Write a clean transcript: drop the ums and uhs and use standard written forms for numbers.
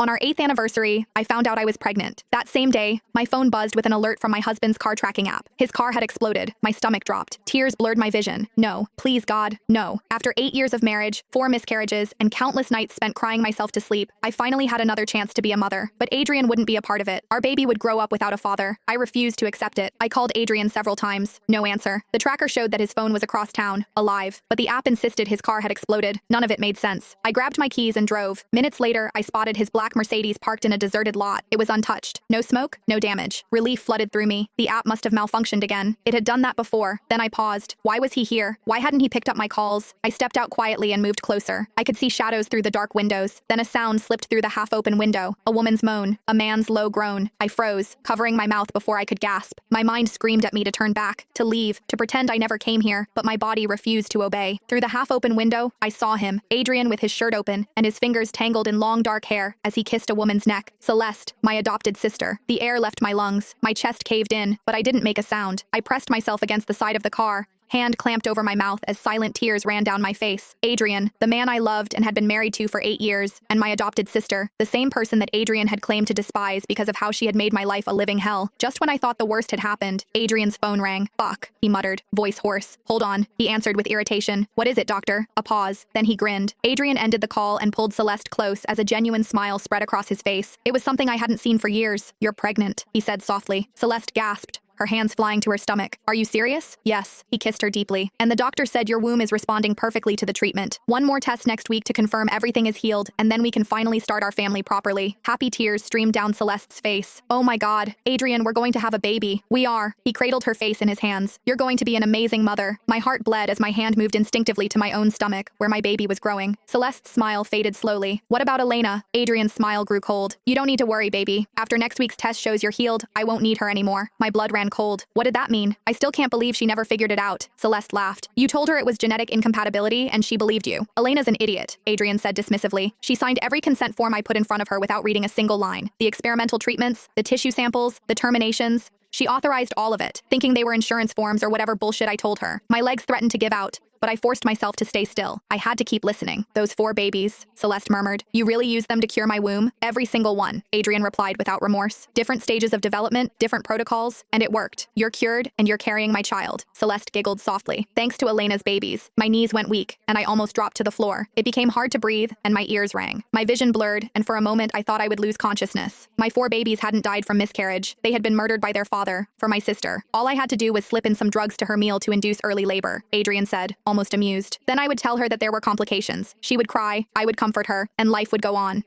On our 8th anniversary, I found out I was pregnant. That same day, my phone buzzed with an alert from my husband's car tracking app. His car had exploded. My stomach dropped. Tears blurred my vision. No, please God, no. After 8 years of marriage, 4 miscarriages, and countless nights spent crying myself to sleep, I finally had another chance to be a mother. But Adrian wouldn't be a part of it. Our baby would grow up without a father. I refused to accept it. I called Adrian several times. No answer. The tracker showed that his phone was across town, alive. But the app insisted his car had exploded. None of it made sense. I grabbed my keys and drove. Minutes later, I spotted his black Mercedes parked in a deserted lot. It was untouched. No smoke, no damage. Relief flooded through me. The app must have malfunctioned again. It had done that before. Then I paused. Why was he here? Why hadn't he picked up my calls? I stepped out quietly and moved closer. I could see shadows through the dark windows. Then a sound slipped through the half-open window. A woman's moan. A man's low groan. I froze, covering my mouth before I could gasp. My mind screamed at me to turn back, to leave, to pretend I never came here, but my body refused to obey. Through the half-open window, I saw him, Adrian with his shirt open, and his fingers tangled in long dark hair as he kissed a woman's neck. Celeste, my adopted sister. The air left my lungs. My chest caved in, but I didn't make a sound. I pressed myself against the side of the car, hand clamped over my mouth as silent tears ran down my face. Adrian, the man I loved and had been married to for 8 years, and my adopted sister, the same person that Adrian had claimed to despise because of how she had made my life a living hell. Just when I thought the worst had happened, Adrian's phone rang. Fuck, he muttered, voice hoarse. Hold on, he answered with irritation. What is it, doctor? A pause. Then he grinned. Adrian ended the call and pulled Celeste close as a genuine smile spread across his face. It was something I hadn't seen for years. You're pregnant, he said softly. Celeste gasped, her hands flying to her stomach. Are you serious? Yes. He kissed her deeply. And the doctor said your womb is responding perfectly to the treatment. One more test next week to confirm everything is healed, and then we can finally start our family properly. Happy tears streamed down Celeste's face. Oh my God. Adrian, we're going to have a baby. We are. He cradled her face in his hands. You're going to be an amazing mother. My heart bled as my hand moved instinctively to my own stomach, where my baby was growing. Celeste's smile faded slowly. What about Elena? Adrian's smile grew cold. You don't need to worry, baby. After next week's test shows you're healed, I won't need her anymore. My blood ran cold. What did that mean? I still can't believe she never figured it out. Celeste laughed. You told her it was genetic incompatibility and she believed you. Elena's an idiot, Adrian said dismissively. She signed every consent form I put in front of her without reading a single line. The experimental treatments, the tissue samples, the terminations. She authorized all of it, thinking they were insurance forms or whatever bullshit I told her. My legs threatened to give out, but I forced myself to stay still. I had to keep listening. Those 4 babies, Celeste murmured. You really used them to cure my womb? Every single one, Adrian replied without remorse. Different stages of development, different protocols, and it worked. You're cured, and you're carrying my child. Celeste giggled softly. Thanks to Elena's babies. My knees went weak, and I almost dropped to the floor. It became hard to breathe, and my ears rang. My vision blurred, and for a moment I thought I would lose consciousness. My 4 babies hadn't died from miscarriage. They had been murdered by their father, for my sister. All I had to do was slip in some drugs to her meal to induce early labor, Adrian said, almost amused. Then I would tell her that there were complications. She would cry, I would comfort her, and life would go on.